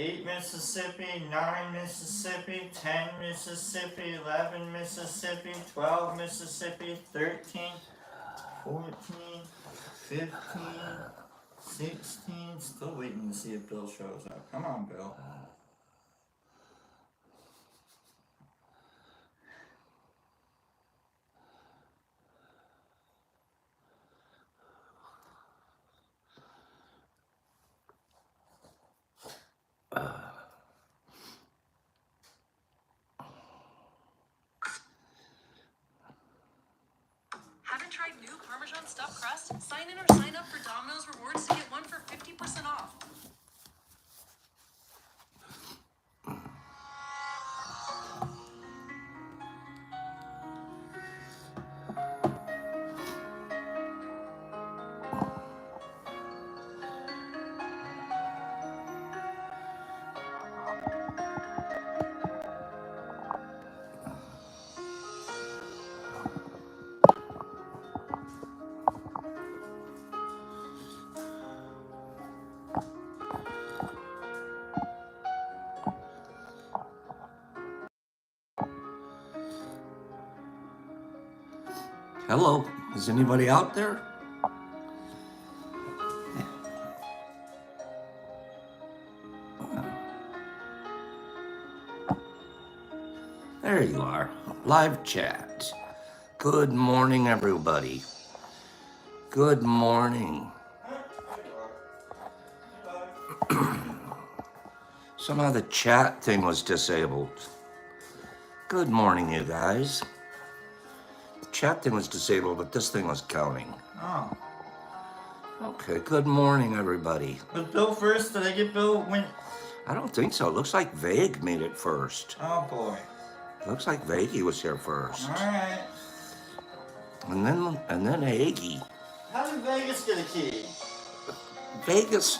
8 Mississippi, 9 Mississippi, 10 Mississippi, 11 Mississippi, 12 Mississippi, 13, 14, 15, 16. Still waiting to see if Bill shows up. Come on, Bill. Haven't tried new Parmesan stuffed crust? Sign in or sign up for Domino's Rewards to get one for 50% off. Hello, is anybody out there? There you are, live chat. Good morning, everybody. Good morning. Somehow the chat thing was disabled. Good morning, you guys. The chat thing was disabled, but this thing was counting. Oh. Okay, good morning, everybody. Was Bill first? Did I get Bill when? I don't think so. It looks like Vague made it first. Oh boy. Looks like Vaggie was here first. Alright. And then Aggie. How did Vegas get a key? Vegas,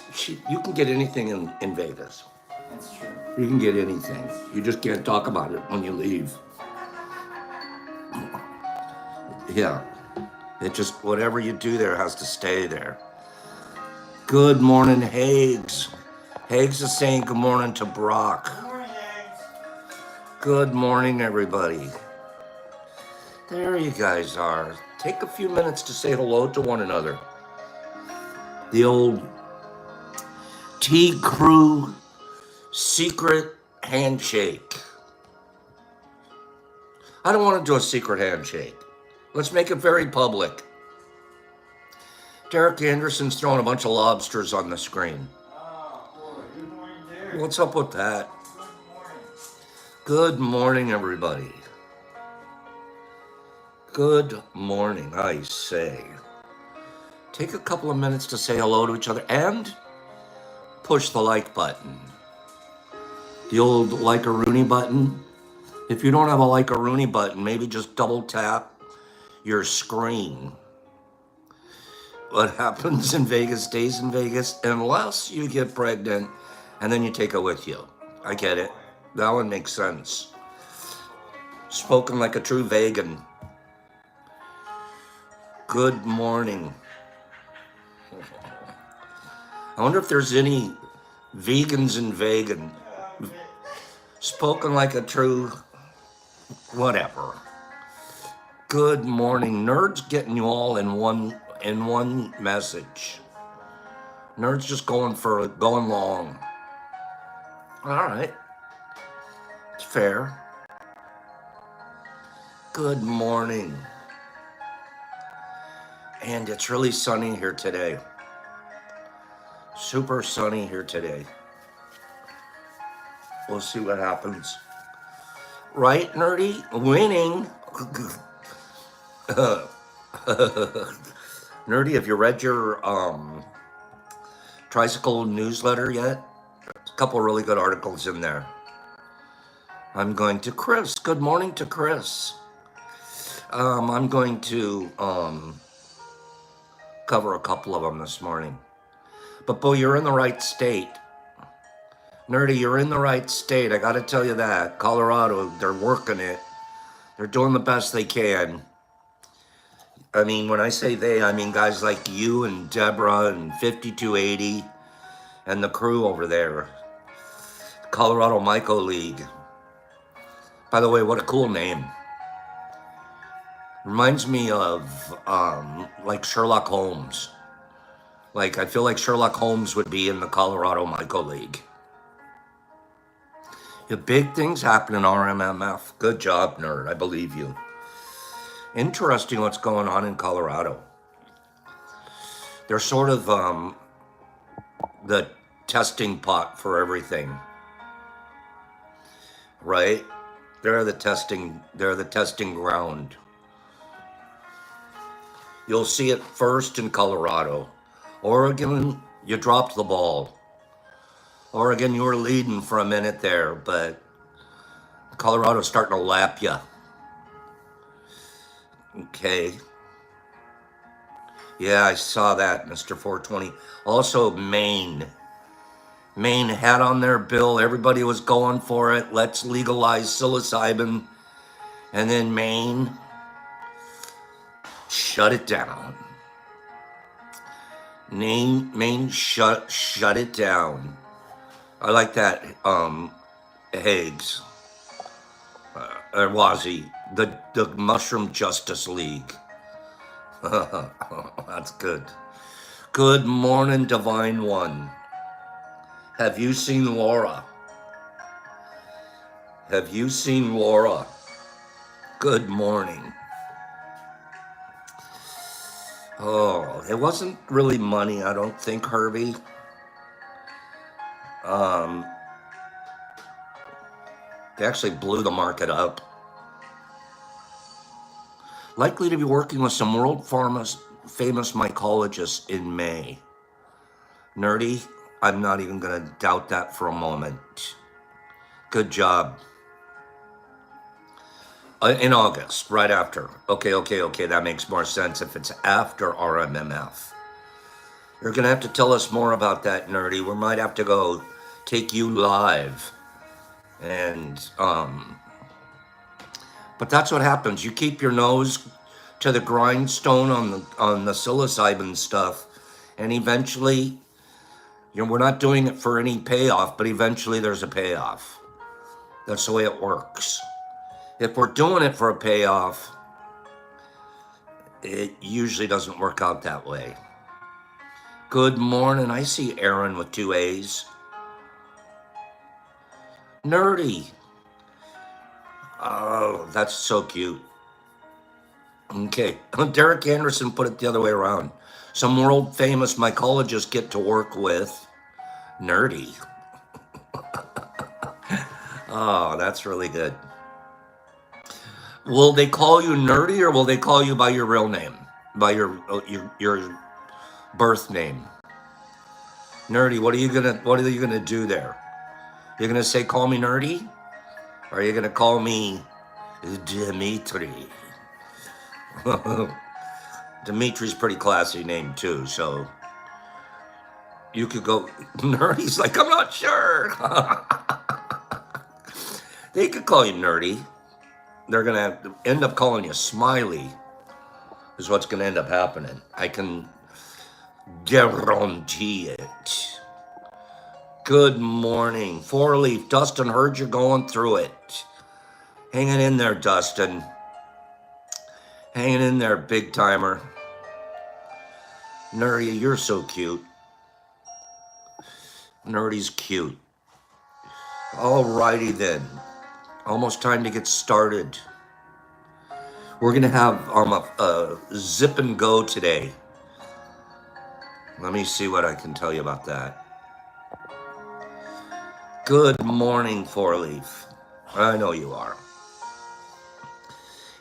you can get anything in Vegas. That's true. You can get anything. You just can't talk about it when you leave. Yeah. It just, whatever you do there has to stay there. Good morning, Hags. Hags is saying good morning to Brock. Good morning, Eggs. Good morning, everybody. There you guys are. Take a few minutes to say hello to one another. The old T-Crew secret handshake. I don't want to do a secret handshake. Let's make it very public. Derek Anderson's throwing a bunch of lobsters on the screen. Oh boy. Good morning, Derek. What's up with that? Good morning. Good morning, everybody. Good morning, I say. Take a couple of minutes to say hello to each other and push the like button. The old like-a-rooney button. If you don't have a like-a-rooney button, maybe just double tap your screen. What happens in Vegas stays in Vegas unless you get pregnant and then you take it with you. I get it. That one makes sense. Spoken like a true vegan. Good morning. I wonder if there's any vegans in vegan. Spoken like a true whatever. Good morning. Nerds getting you all in one message. Nerds just going long. All right. It's fair. Good morning. And it's really sunny here today. Super sunny here today. We'll see what happens. Right, Nerdy? Winning. Nerdy, have you read your Tricycle newsletter yet? A couple really good articles in there. I'm going to Chris. Good morning to Chris. I'm going to cover a couple of them this morning. But, Bo, you're in the right state. Nerdy, you're in the right state. I got to tell you that. Colorado, they're working it. They're doing the best they can. I mean, when I say they, I mean guys like you and Deborah and 5280 and the crew over there. Colorado Myco League. By the way, what a cool name. Reminds me of like Sherlock Holmes. Like, I feel like Sherlock Holmes would be in the Colorado Myco League. The big things happen in RMMF. Good job, nerd. I believe you. Interesting what's going on in Colorado. They're sort of the testing pot for everything, right? They're the testing ground. You'll see it first in Colorado. Oregon, you dropped the ball. Oregon, you were leading for a minute there, but Colorado's starting to lap you. Okay. Yeah, I saw that, Mr. 420. Also, Maine. Maine had on their bill. Everybody was going for it. Let's legalize psilocybin. And then Maine shut it down. Maine shut it down. I like that, Hagues. Or Wazzy. The Mushroom Justice League. That's good. Good morning, Divine One. Have you seen Laura? Have you seen Laura? Good morning. Oh, it wasn't really money, I don't think, Herbie. They actually blew the market up. Likely to be working with some world famous mycologists in May. Nerdy, I'm not even going to doubt that for a moment. Good job. In August, right after. Okay, that makes more sense if it's after RMMF. You're going to have to tell us more about that, Nerdy. We might have to go take you live. And, but that's what happens. You keep your nose to the grindstone on the psilocybin stuff, and eventually, we're not doing it for any payoff, but eventually there's a payoff. That's the way it works. If we're doing it for a payoff, it usually doesn't work out that way. Good morning. I see Aaron with 2 A's. Nerdy. Oh, that's so cute. Okay. Derek Anderson put it the other way around. Some world famous mycologists get to work with Nerdy. Oh, that's really good. Will they call you Nerdy, or will they call you by your real name? By your birth name? Nerdy, what are you gonna do there? You're gonna say, call me Nerdy? Or are you gonna call me Dimitri? Dimitri's pretty classy name too, so you could go. Nerdy's like, I'm not sure. They could call you Nerdy. They're gonna end up calling you Smiley, is what's gonna end up happening. I can guarantee it. Good morning. 4-leaf. Dustin, heard you're going through it. Hanging in there, Dustin. Hanging in there, big timer. Nerdy, you're so cute. Nerdy's cute. Alrighty then. Almost time to get started. We're going to have a zip and go today. Let me see what I can tell you about that. Good morning, 4-leaf. I know you are.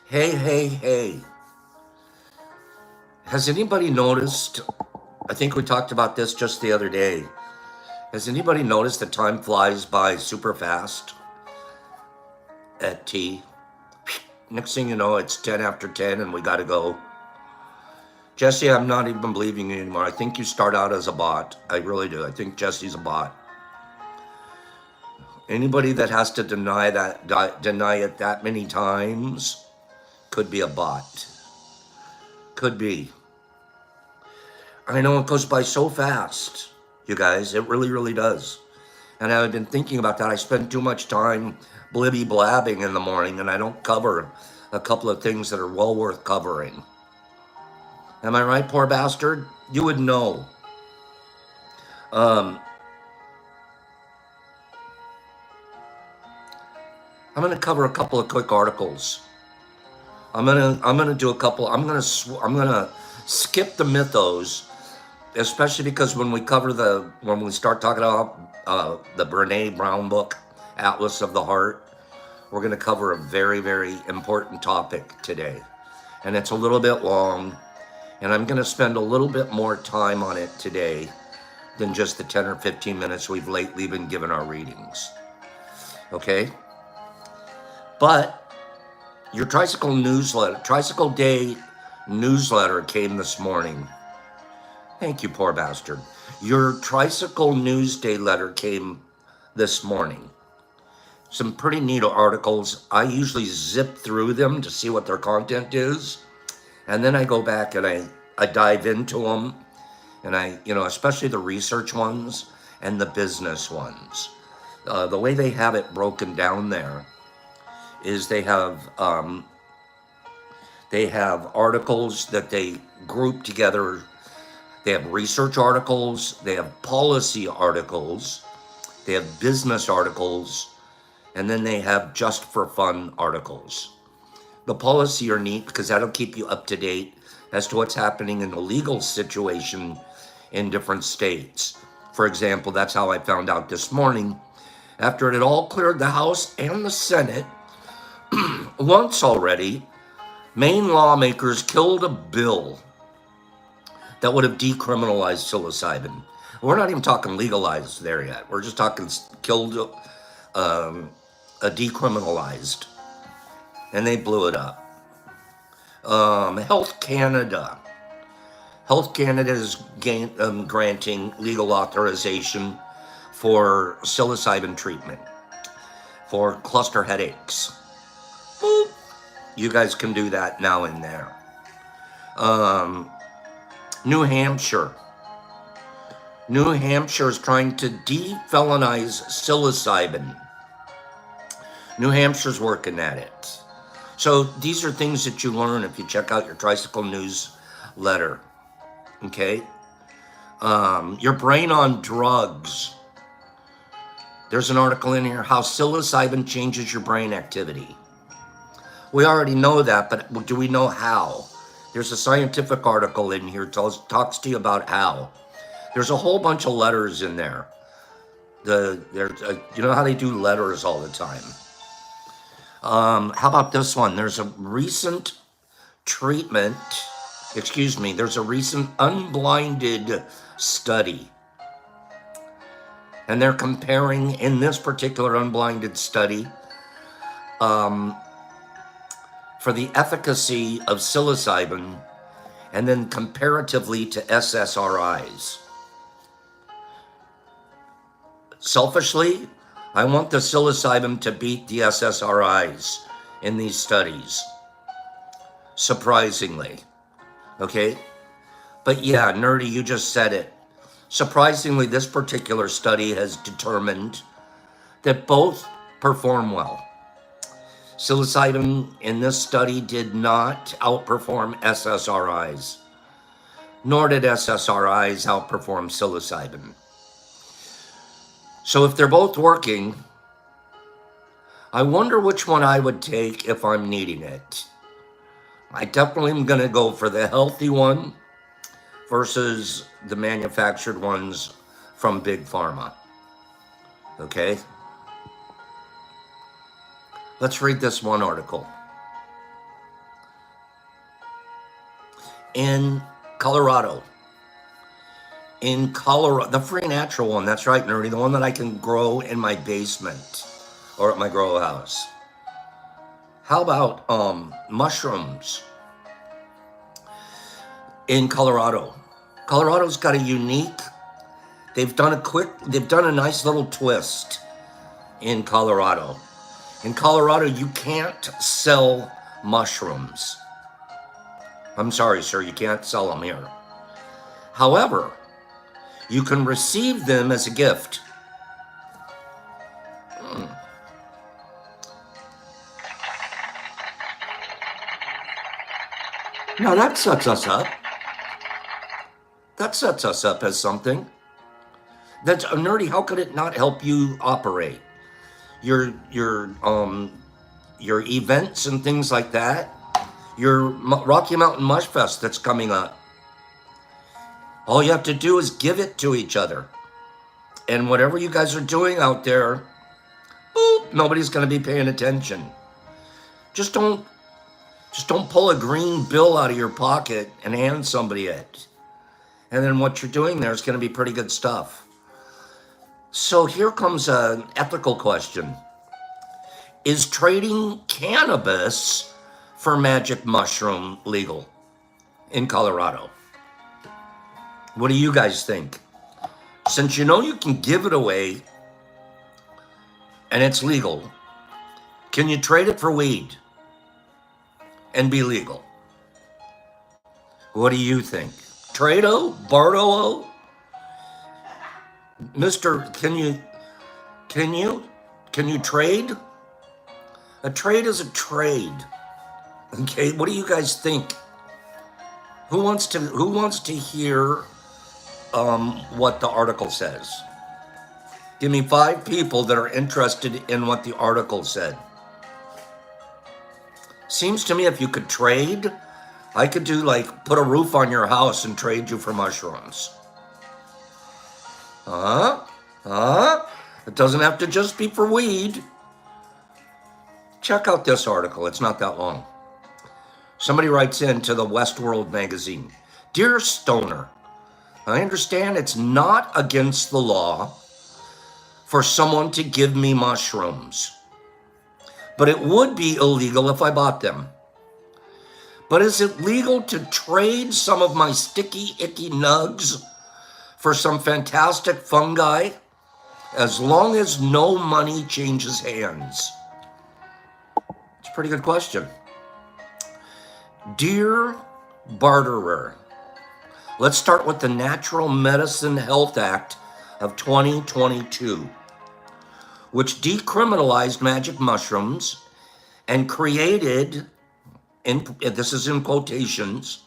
Hey. Has anybody noticed, I think we talked about this just the other day. Has anybody noticed that time flies by super fast at T? Next thing you know, it's 10 after 10 and we got to go. Jesse, I'm not even believing you anymore. I think you start out as a bot. I really do. I think Jesse's a bot. Anybody that has to deny it that many times could be a bot. Could be. I know it goes by so fast, you guys. It really, really does. And I've been thinking about that. I spend too much time blibby blabbing in the morning, and I don't cover a couple of things that are well worth covering. Am I right, poor bastard? You would know. Um, I'm going to cover a couple of quick articles. I'm gonna do a couple. I'm gonna skip the mythos, especially because when we start talking about the Brene Brown book, Atlas of the Heart, we're gonna cover a very, very important topic today, and it's a little bit long, and I'm gonna spend a little bit more time on it today than just the 10 or 15 minutes we've lately been given our readings. Okay, but your Tricycle newsletter, Tricycle Day newsletter came this morning. Thank you, poor bastard. Your Tricycle News Day letter came this morning. Some pretty neat articles. I usually zip through them to see what their content is. And then I go back and I dive into them. And especially the research ones and the business ones. The way they have it broken down there is they have articles that they group together. They have research articles, they have policy articles, they have business articles, and then they have just for fun articles. The policy are neat because that'll keep you up to date as to what's happening in the legal situation in different states. For example, that's how I found out this morning, after it had all cleared the House and the Senate once already, Maine lawmakers killed a bill that would have decriminalized psilocybin. We're not even talking legalized there yet. We're just talking killed, a decriminalized, and they blew it up. Health Canada is granting legal authorization for psilocybin treatment for cluster headaches. Boop. You guys can do that now in there. New Hampshire is trying to defelonize psilocybin. New Hampshire's working at it. So these are things that you learn if you check out your Tricycle newsletter. Okay? Your brain on drugs. There's an article in here, how psilocybin changes your brain activity. We already know that, but do we know how? There's a scientific article in here talks to you about how. There's a whole bunch of letters in there. You know how they do letters all the time. How about this one? There's a recent unblinded study. And they're comparing, in this particular unblinded study, for the efficacy of psilocybin, and then comparatively to SSRIs. Selfishly, I want the psilocybin to beat the SSRIs in these studies. Surprisingly. Okay? But yeah, nerdy, you just said it. Surprisingly, this particular study has determined that both perform well. Psilocybin in this study did not outperform SSRIs, nor did SSRIs outperform psilocybin. So if they're both working, I wonder which one I would take if I'm needing it. I definitely am going to go for the healthy one versus the manufactured ones from Big Pharma. Okay? Let's read this one article. In Colorado, the free natural one, that's right, nerdy, the one that I can grow in my basement or at my grow house. How about mushrooms in Colorado? Colorado's got they've done a nice little twist in Colorado. In Colorado, you can't sell mushrooms. I'm sorry, sir, you can't sell them here. However, you can receive them as a gift. Now that sets us up. That sets us up as something. That's nerdy. How could it not help you operate your events and things like that? Your Rocky Mountain Mush Fest that's coming up. All you have to do is give it to each other. And whatever you guys are doing out there, boop, nobody's going to be paying attention. Just don't pull a green bill out of your pocket and hand somebody it. And then what you're doing there is going to be pretty good stuff. So here comes an ethical question. Is trading cannabis for magic mushroom legal in Colorado? What do you guys think? Since you know you can give it away and it's legal, can you trade it for weed and be legal? What do you think? Trado? Bardo? Mister, can you trade? A trade is a trade. Okay, what do you guys think? Who wants to hear what the article says? Give me 5 people that are interested in what the article said. Seems to me if you could trade, I could do like put a roof on your house and trade you for mushrooms. It doesn't have to just be for weed. Check out this article. It's not that long. Somebody writes into the Westworld magazine, Dear Stoner, I understand it's not against the law for someone to give me mushrooms, but it would be illegal if I bought them. But is it legal to trade some of my sticky, icky nugs for some fantastic fungi, as long as no money changes hands? It's a pretty good question. Dear Barterer, let's start with the Natural Medicine Health Act of 2022, which decriminalized magic mushrooms and created, this is in quotations,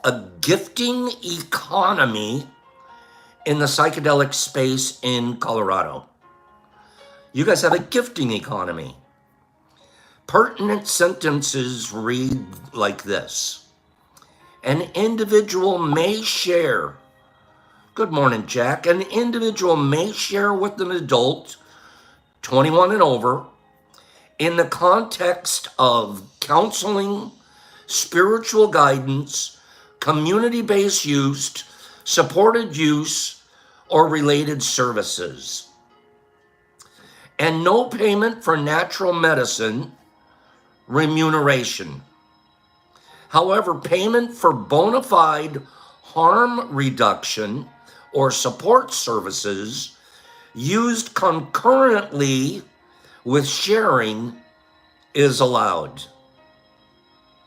a gifting economy in the psychedelic space in Colorado. You guys have a gifting economy. Pertinent sentences read like this. An individual may share, good morning, Jack, an individual may share with an adult, 21 and over, in the context of counseling, spiritual guidance, community-based use, supported use, or related services. And no payment for natural medicine remuneration. However, payment for bona fide harm reduction or support services used concurrently with sharing is allowed.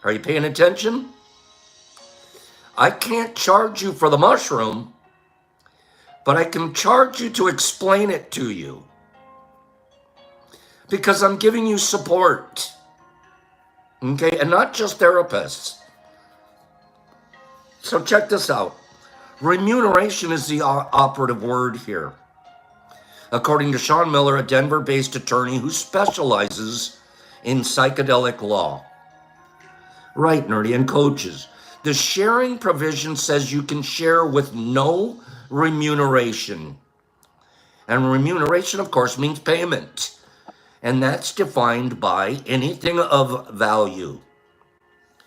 Are you paying attention? I can't charge you for the mushroom, but I can charge you to explain it to you, because I'm giving you support. Okay, and not just therapists. So check this out. Remuneration is the operative word here. According to Sean Miller, a Denver-based attorney who specializes in psychedelic law. Right, nerdy, and coaches. The sharing provision says you can share with no remuneration. And remuneration, of course, means payment. And that's defined by anything of value,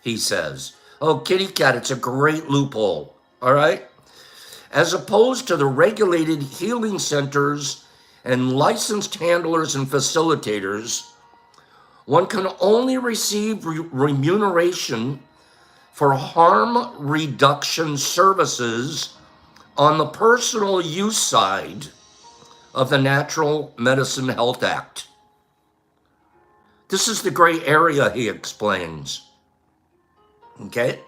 he says. Oh, kitty cat, it's a great loophole, all right? As opposed to the regulated healing centers and licensed handlers and facilitators, one can only receive remuneration for harm reduction services on the personal use side of the Natural Medicine Health Act. This is the gray area, he explains. Okay?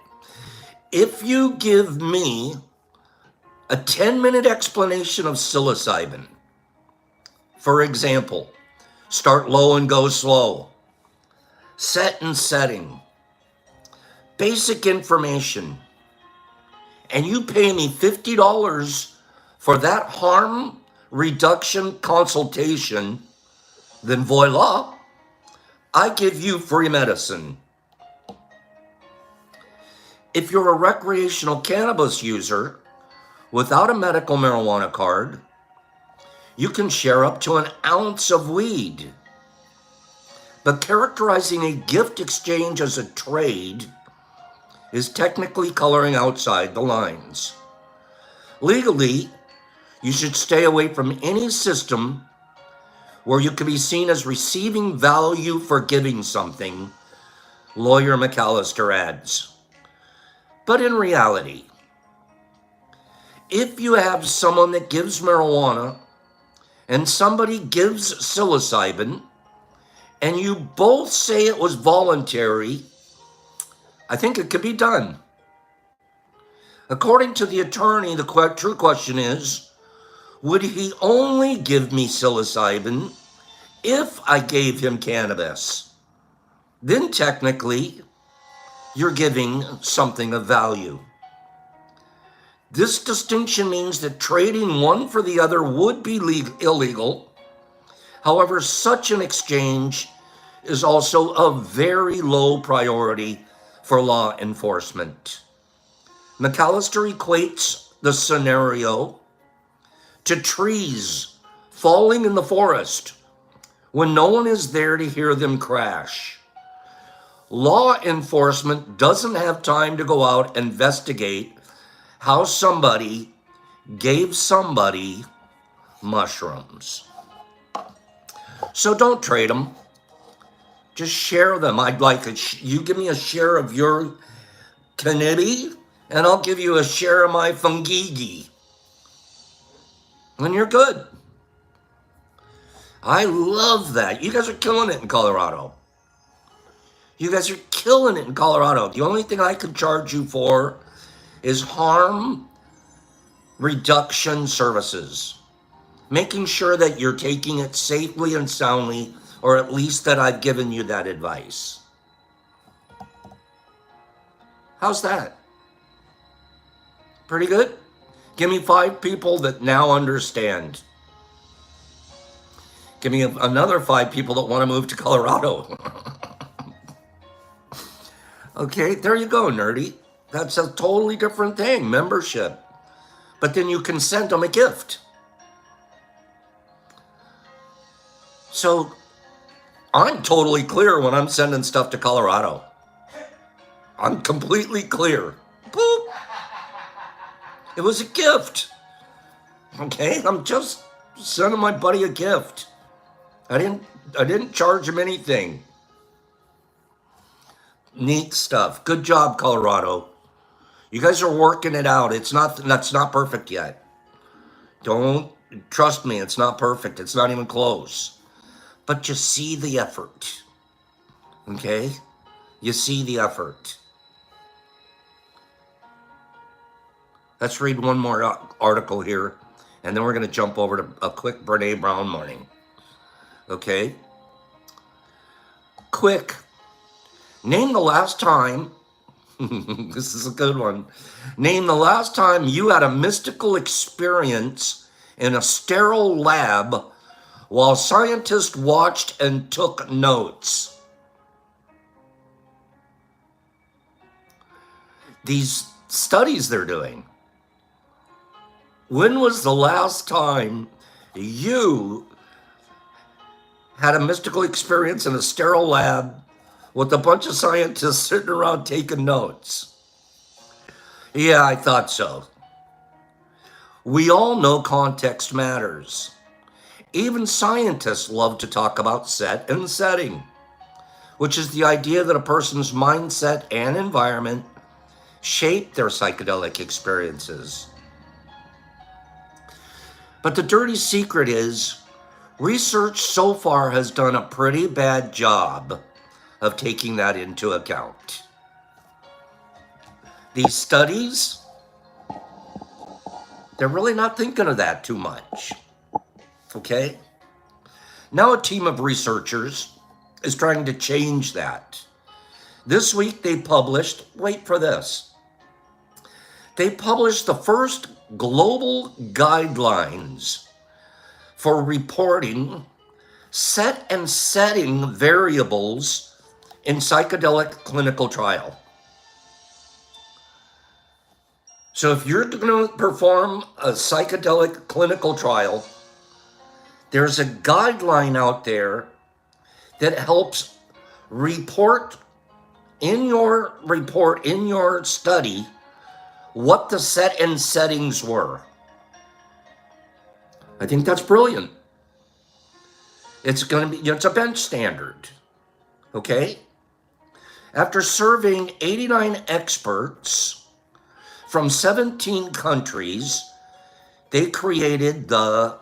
If you give me a 10-minute explanation of psilocybin, for example, start low and go slow, set and setting, basic information, and you pay me $50 for that harm reduction consultation, then voila, I give you free medicine. If you're a recreational cannabis user without a medical marijuana card, you can share up to an ounce of weed. But characterizing a gift exchange as a trade is technically coloring outside the lines. Legally, you should stay away from any system where you can be seen as receiving value for giving something, Lawyer McAllister adds. But in reality, if you have someone that gives marijuana and somebody gives psilocybin, and you both say it was voluntary, I think it could be done. According to the attorney, the true question is, would he only give me psilocybin if I gave him cannabis? Then technically, you're giving something of value. This distinction means that trading one for the other would be illegal. However, such an exchange is also a very low priority for law enforcement. McAllister equates the scenario to trees falling in the forest when no one is there to hear them crash. Law enforcement doesn't have time to go out and investigate how somebody gave somebody mushrooms. So don't trade them. Just share them. I'd like you give me a share of your cannabis, and I'll give you a share of my fungigi. And you're good. I love that. You guys are killing it in Colorado. You guys are killing it in Colorado. The only thing I could charge you for is harm reduction services. Making sure that you're taking it safely and soundly, or at least that I've given you that advice. How's that? Pretty good? Give me 5 people that now understand. Give me another 5 people that want to move to Colorado. Okay, there you go, nerdy. That's a totally different thing, membership. But then you can send them a gift. So I'm totally clear when I'm sending stuff to Colorado. I'm completely clear. Boop. It was a gift. Okay, I'm just sending my buddy a gift. I didn't charge him anything. Neat stuff. Good job, Colorado. You guys are working it out. That's not perfect yet. Don't trust me, it's not perfect. It's not even close. But you see the effort. Okay? You see the effort. Let's read one more article here, and then we're going to jump over to a quick Brene Brown morning. Okay? Quick. Name the last time, this is a good one. Name the last time you had a mystical experience in a sterile lab while scientists watched and took notes. These studies they're doing. When was the last time you had a mystical experience in a sterile lab with a bunch of scientists sitting around taking notes? Yeah, I thought so. We all know context matters. Even scientists love to talk about set and setting, which is the idea that a person's mindset and environment shape their psychedelic experiences. But the dirty secret is, research so far has done a pretty bad job of taking that into account. These studies, they're really not thinking of that too much. Okay? Now a team of researchers is trying to change that. This week they published, wait for this, they published the first global guidelines for reporting set and setting variables in psychedelic clinical trial. So if you're going to perform a psychedelic clinical trial, there's a guideline out there that helps report in your study what the set and settings were. I think that's brilliant. It's a bench standard, okay? After surveying 89 experts from 17 countries, they created the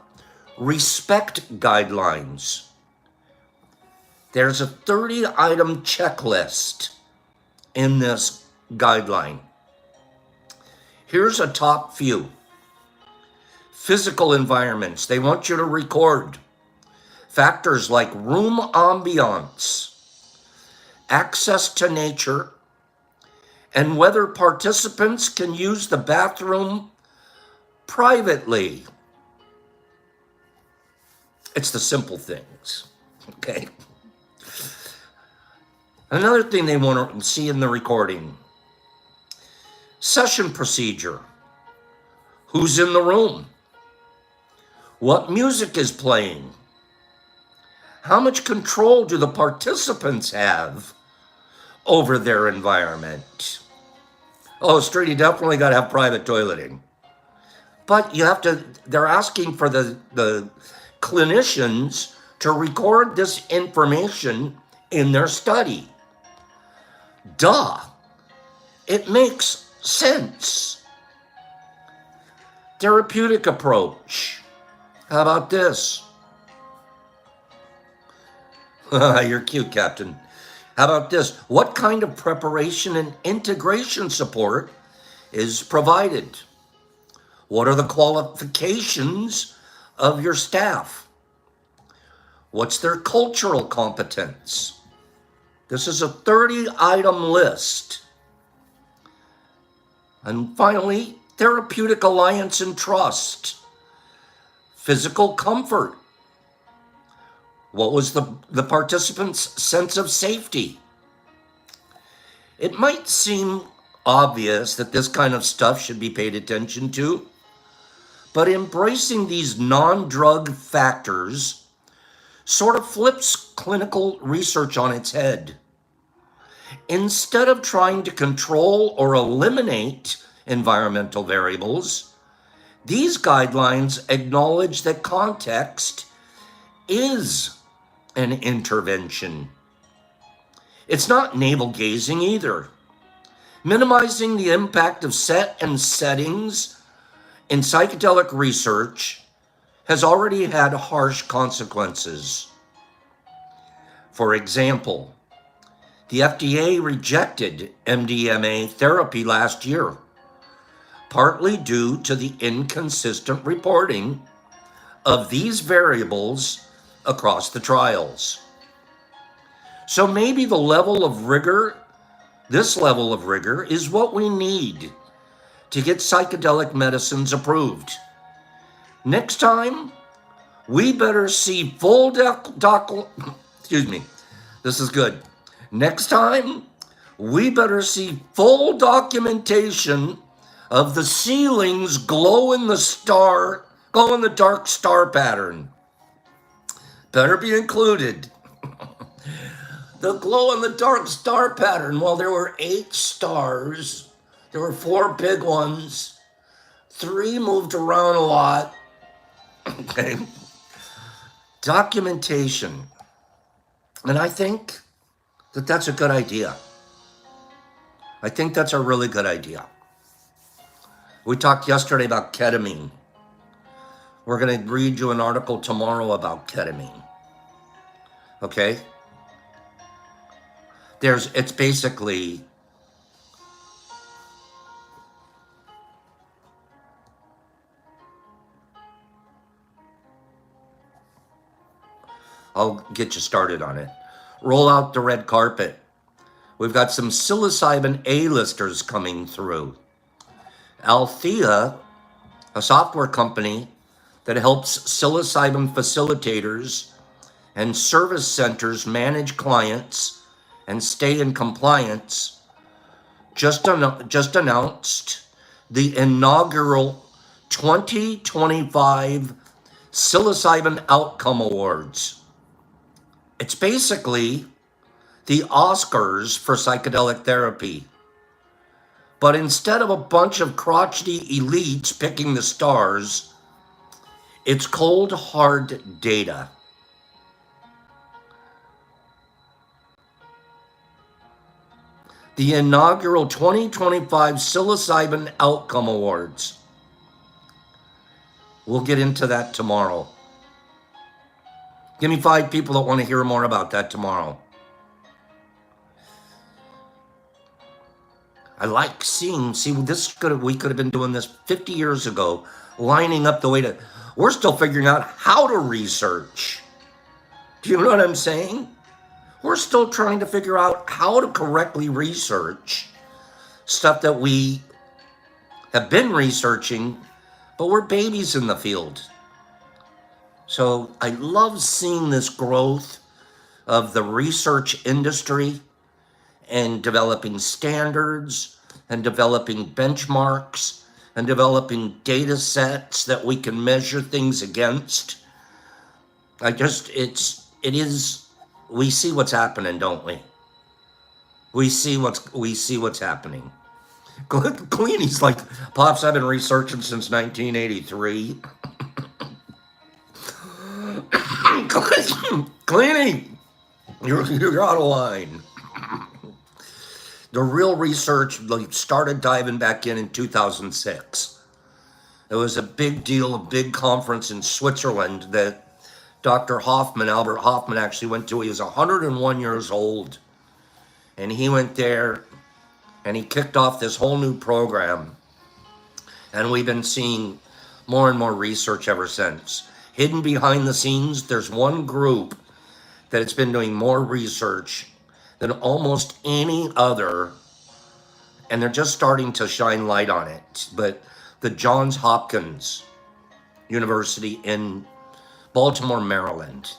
respect guidelines. There's a 30-item checklist in this guideline. Here's a top few. Physical environments. They want you to record factors like room ambiance, access to nature, and whether participants can use the bathroom privately. It's the simple things, okay? Another thing they want to see in the recording, session procedure. Who's in the room? What music is playing? How much control do the participants have over their environment? Oh, straight, you definitely got to have private toileting. But they're asking for the clinicians to record this information in their study. Duh. It makes sense. Therapeutic approach. How about this? You're cute, Captain. How about this? What kind of preparation and integration support is provided? What are the qualifications of your staff? What's their cultural competence? This is a 30-item list. And finally, therapeutic alliance and trust. Physical comfort. What was the participants' sense of safety? It might seem obvious that this kind of stuff should be paid attention to, but embracing these non-drug factors sort of flips clinical research on its head. Instead of trying to control or eliminate environmental variables, these guidelines acknowledge that context is an intervention. It's not navel-gazing either. Minimizing the impact of set and settings in psychedelic research has already had harsh consequences. For example, the FDA rejected MDMA therapy last year, partly due to the inconsistent reporting of these variables across the trials. So maybe this level of rigor is what we need to get psychedelic medicines approved. Next time, we better see full Next time, we better see full documentation of the ceiling's glow in the dark star pattern. Better be included. The glow in the dark star pattern. Well, there were 8 stars. There were 4 big ones. 3 moved around a lot. Okay. Documentation. And I think that that's a good idea. I think that's a really good idea. We talked yesterday about ketamine. We're going to read you an article tomorrow about ketamine. Okay? It's basically I'll get you started on it. Roll out the red carpet We've got some psilocybin A-listers coming through. Althea, a software company that helps psilocybin facilitators and service centers manage clients and stay in compliance, just announced the inaugural 2025 Psilocybin Outcome Awards. It's basically the Oscars for psychedelic therapy. But instead of a bunch of crotchety elites picking the stars, it's cold, hard data. The inaugural 2025 Psilocybin Outcome Awards. We'll get into that tomorrow. Give me 5 people that want to hear more about that tomorrow. I like seeing, we could have been doing this 50 years ago, lining up the way to, we're still figuring out how to research. Do you know what I'm saying? We're still trying to figure out how to correctly research stuff that we have been researching, but we're babies in the field. So I love seeing this growth of the research industry and developing standards and developing benchmarks and developing data sets that we can measure things against. We see what's happening, don't we? We see what's happening. Queenie's like, Pops, I've been researching since 1983. Queenie, you're out of line. The real research started diving back in 2006. It was a big deal, a big conference in Switzerland that Dr. Hoffman, Albert Hoffman, actually went to. He was 101 years old. And he went there and he kicked off this whole new program. And we've been seeing more and more research ever since. Hidden behind the scenes, there's one group that has been doing more research than almost any other, and they're just starting to shine light on it. But the Johns Hopkins University in Baltimore, Maryland,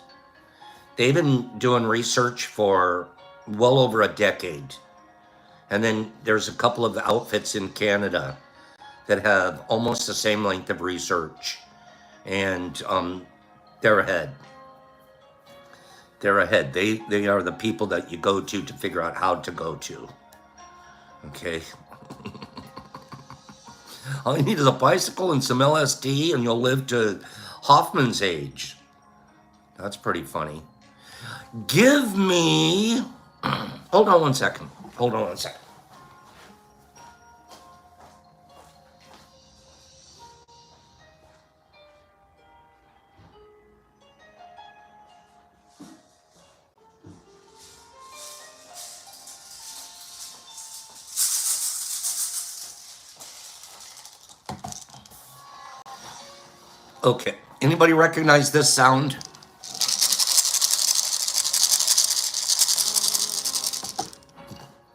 they've been doing research for well over a decade. And then there's a couple of outfits in Canada that have almost the same length of research, and they're ahead. They're ahead. They are the people that you go to figure out how to go to. Okay. All you need is a bicycle and some LSD and you'll live to Hoffman's age. That's pretty funny. Give me, hold on one second. Okay, anybody recognize this sound?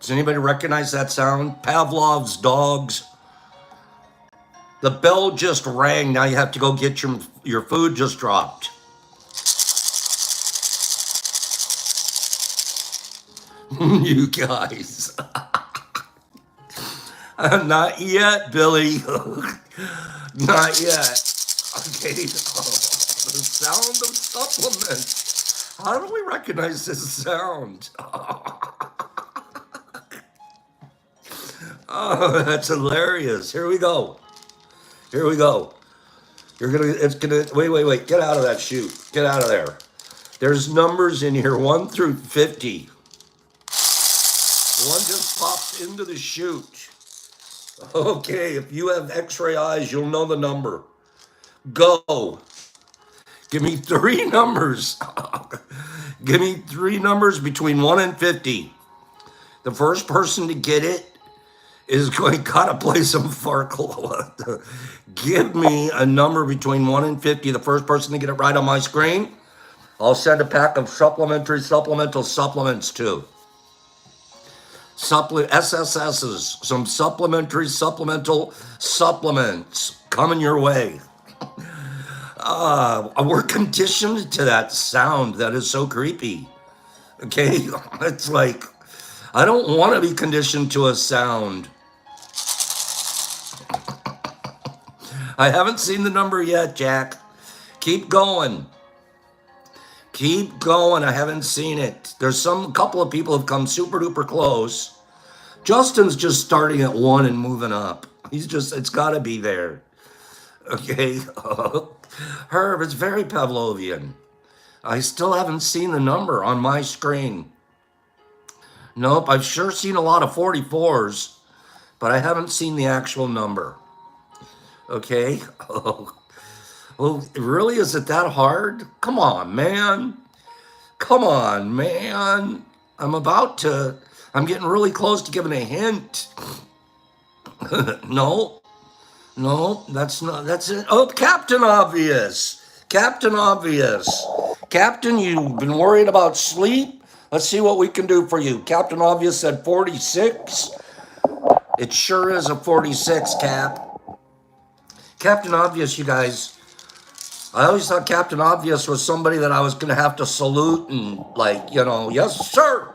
Does anybody recognize that sound? Pavlov's dogs. The bell just rang. Now you have to go get your food just dropped. You guys. Not yet, Billy. Not yet. Okay, the sound of supplements. How do we recognize this sound? Oh, that's hilarious. Here we go. Wait, get out of that chute. Get out of there. There's numbers in here, 1 through 50. One just popped into the chute. Okay, if you have x-ray eyes, you'll know the number. Go. Give me 3 numbers. Give me 3 numbers between 1 and 50. The first person to get it is going to gotta play some Farkle. Give me a number between 1 and 50. The first person to get it right on my screen, I'll send a pack of supplemental supplements too. SSSs, some supplemental supplements coming your way. We're conditioned to that sound that is so creepy. Okay, it's like I don't want to be conditioned to a sound. I haven't seen the number yet, Jack. Keep going. Keep going. I haven't seen it. There's some couple of people have come super duper close. Justin's just starting at 1 and moving up. It's got to be there. Okay. Herb, it's very Pavlovian. I still haven't seen the number on my screen. Nope, I've sure seen a lot of 44s, but I haven't seen the actual number. Okay. Well, really, is it that hard? Come on, man. Come on, man. I'm getting really close to giving a hint. No, that's it. Oh, Captain Obvious. Captain Obvious. Captain, you've been worried about sleep? Let's see what we can do for you. Captain Obvious said 46. It sure is a 46, Cap. Captain Obvious, you guys. I always thought Captain Obvious was somebody that I was going to have to salute and yes, sir.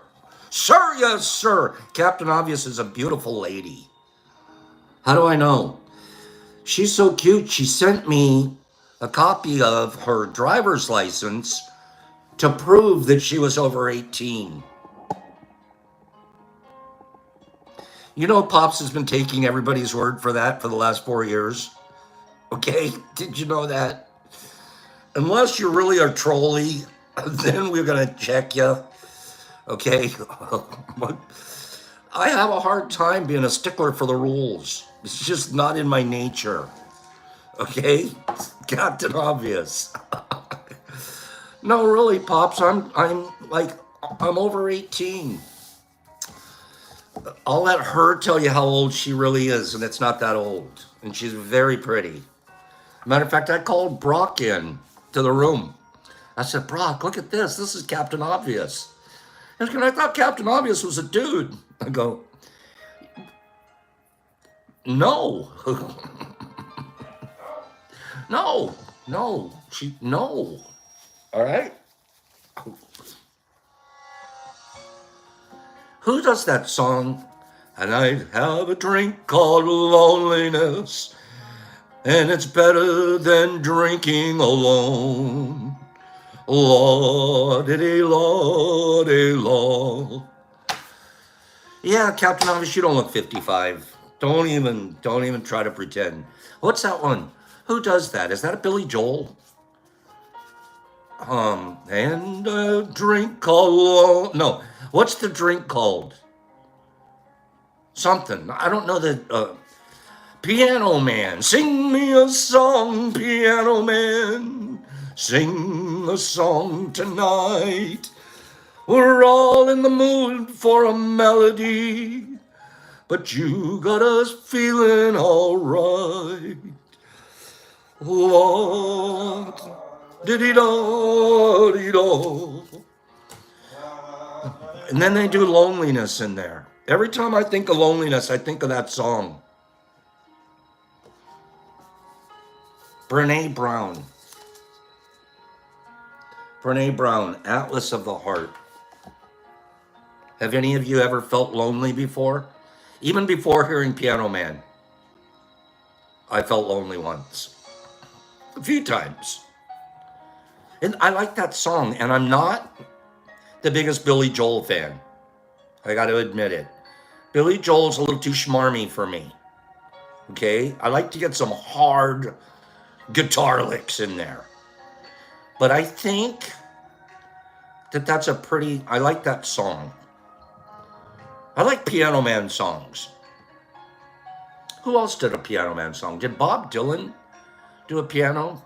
Sir, yes, sir. Captain Obvious is a beautiful lady. How do I know? She's so cute. She sent me a copy of her driver's license to prove that she was over 18. You know, Pops has been taking everybody's word for that for the last 4 years. Okay? Did you know that? Unless you really are trolly, then we're going to check you. Okay? I have a hard time being a stickler for the rules. It's just not in my nature. Okay? Captain Obvious. No, really, Pops, I'm over 18. I'll let her tell you how old she really is, and it's not that old. And she's very pretty. Matter of fact, I called Brock in to the room. I said, Brock, look at this. This is Captain Obvious. And I thought Captain Obvious was a dude. I go, no. No. No. All right? Who does that song? And I have a drink called loneliness, and it's better than drinking alone. Lordy, lordy, lord. Yeah, Captain Obvious, you don't look 55. Don't even try to pretend. What's that one? Who does that? Is that a Billy Joel? And a drink called... No. What's the drink called? Something. I don't know the... Piano Man. Sing me a song, Piano Man. Sing a song tonight. We're all in the mood for a melody, but you got us feeling all right. Lord, diddy-do-dee-do. And then they do Loneliness in there. Every time I think of loneliness, I think of that song. Brene Brown. Brene Brown, Atlas of the Heart. Have any of you ever felt lonely before? Even before hearing Piano Man, I felt lonely once. A few times. And I like that song, and I'm not the biggest Billy Joel fan. I got to admit it. Billy Joel's a little too schmarmy for me. Okay? I like to get some hard guitar licks in there. But I think that that's a pretty... I like that song. I like Piano Man songs. Who else did a Piano Man song? Did Bob Dylan do a piano?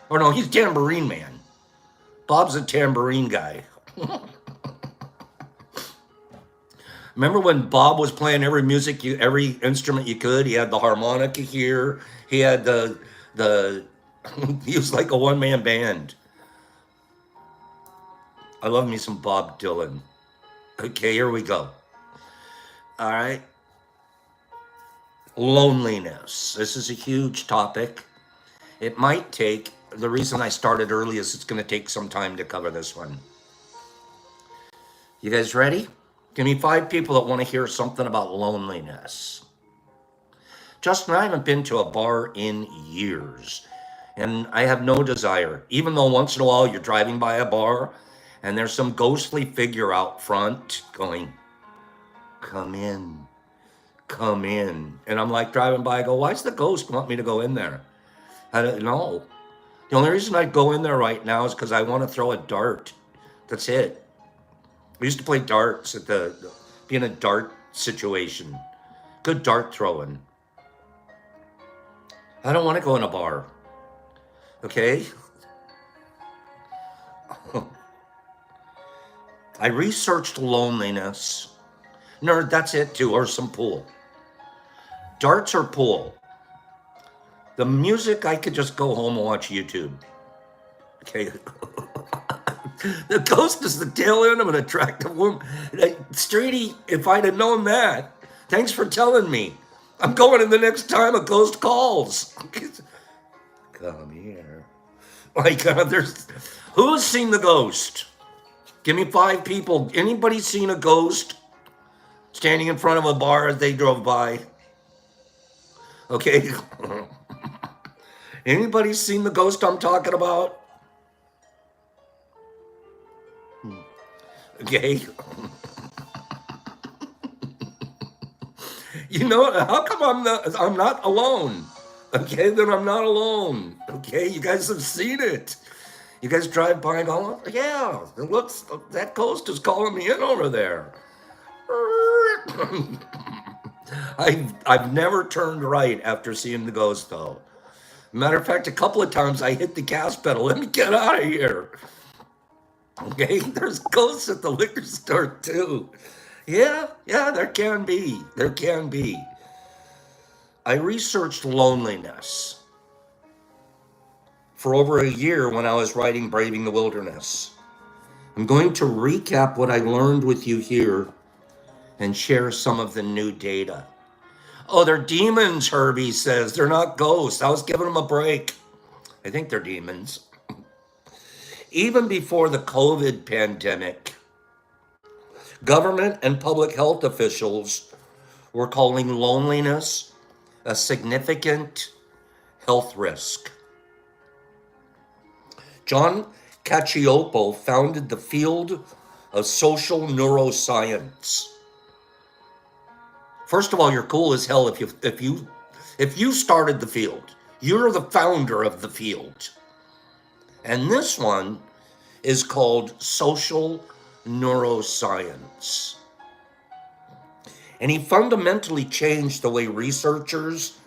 Or no, he's Tambourine Man. Bob's a tambourine guy. Remember when Bob was playing every instrument you could? He had the harmonica here. He had the he was like a one-man band. I love me some Bob Dylan. Okay, here we go. All right. Loneliness. This is a huge topic. It might take, the reason I started early is it's going to take some time to cover this one. You guys ready? Give me 5 people that want to hear something about loneliness. Justin, I haven't been to a bar in years, and I have no desire, even though once in a while you're driving by a bar and there's some ghostly figure out front going, come in, come in. And I'm like driving by, I go, why's the ghost want me to go in there? I don't know. The only reason I'd go in there right now is because I want to throw a dart. That's it. I used to play darts at be in a dart situation. Good dart throwing. I don't want to go in a bar. Okay? I researched loneliness. Nerd, that's it too, or some pool. Darts or pool. The music, I could just go home and watch YouTube. Okay? The ghost is the tail end of an attractive woman. Streety, if I'd have known that, thanks for telling me. I'm going in the next time a ghost calls. Come here. Like, who's seen the ghost? Give me 5 people. Anybody seen a ghost standing in front of a bar as they drove by? Okay. Anybody seen the ghost I'm talking about? Okay. You know, how come I'm not alone? Okay, then I'm not alone. Okay, you guys have seen it. You guys drive by and go, yeah, it looks, that ghost is calling me in over there. I've never turned right after seeing the ghost though. Matter of fact, a couple of times I hit the gas pedal. Let me get out of here. Okay, there's ghosts at the liquor store too. Yeah, there can be. There can be. I researched loneliness for over a year when I was writing Braving the Wilderness. I'm going to recap what I learned with you here and share some of the new data. Oh, they're demons, Herbie says. They're not ghosts. I was giving them a break. I think they're demons. Even before the COVID pandemic, government and public health officials were calling loneliness a significant health risk. John Cacioppo founded the field of social neuroscience. First of all, you're cool as hell if you started the field. You're the founder of the field. And this one is called social neuroscience. And he fundamentally changed the way researchers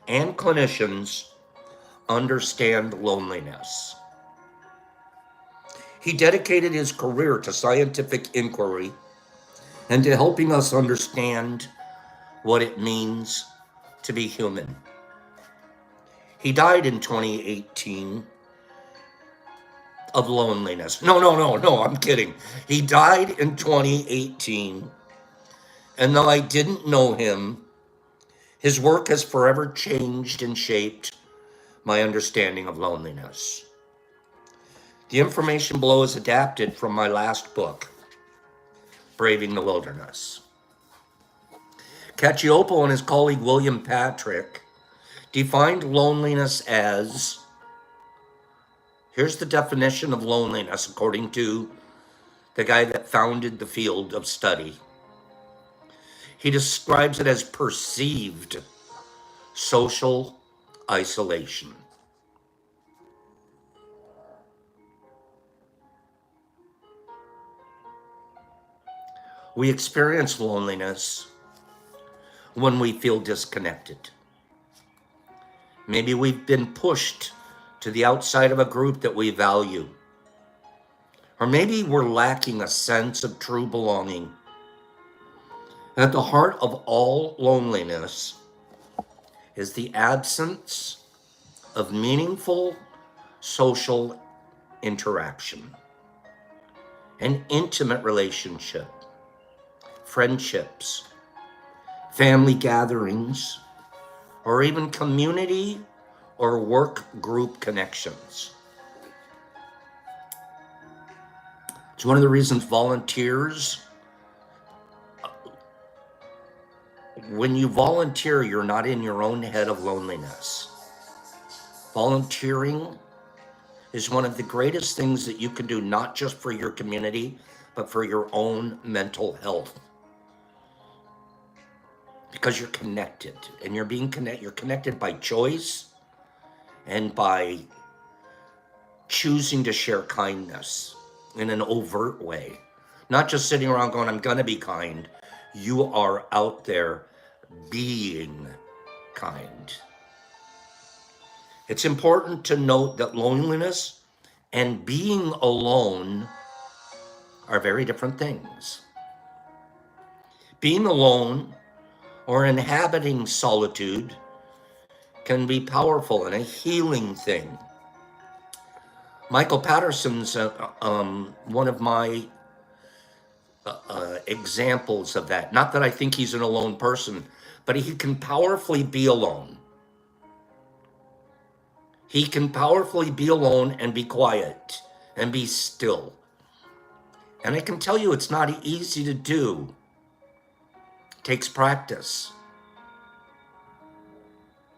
and clinicians understand loneliness. He dedicated his career to scientific inquiry and to helping us understand what it means to be human. He died in 2018 of loneliness. No, I'm kidding. He died in 2018. And though I didn't know him, his work has forever changed and shaped my understanding of loneliness. The information below is adapted from my last book, Braving the Wilderness. Cacioppo and his colleague William Patrick defined loneliness as, here's the definition of loneliness according to the guy that founded the field of study. He describes it as perceived social isolation. We experience loneliness when we feel disconnected. Maybe we've been pushed to the outside of a group that we value. Or maybe we're lacking a sense of true belonging. At the heart of all loneliness is the absence of meaningful social interaction, an intimate relationship, friendships, family gatherings, or even community or work group connections. It's one of the reasons volunteers, when you volunteer, you're not in your own head of loneliness. Volunteering is one of the greatest things that you can do, not just for your community, but for your own mental health. Because you're connected, and you're connected by choice and by choosing to share kindness in an overt way. Not just sitting around going, I'm gonna be kind. You are out there being kind. It's important to note that loneliness and being alone are very different things. Being alone or inhabiting solitude can be powerful and a healing thing. Michael Patterson's one of my examples of that. Not that I think he's an alone person, but he can powerfully be alone. He can powerfully be alone and be quiet and be still. And I can tell you it's not easy to do. It takes practice.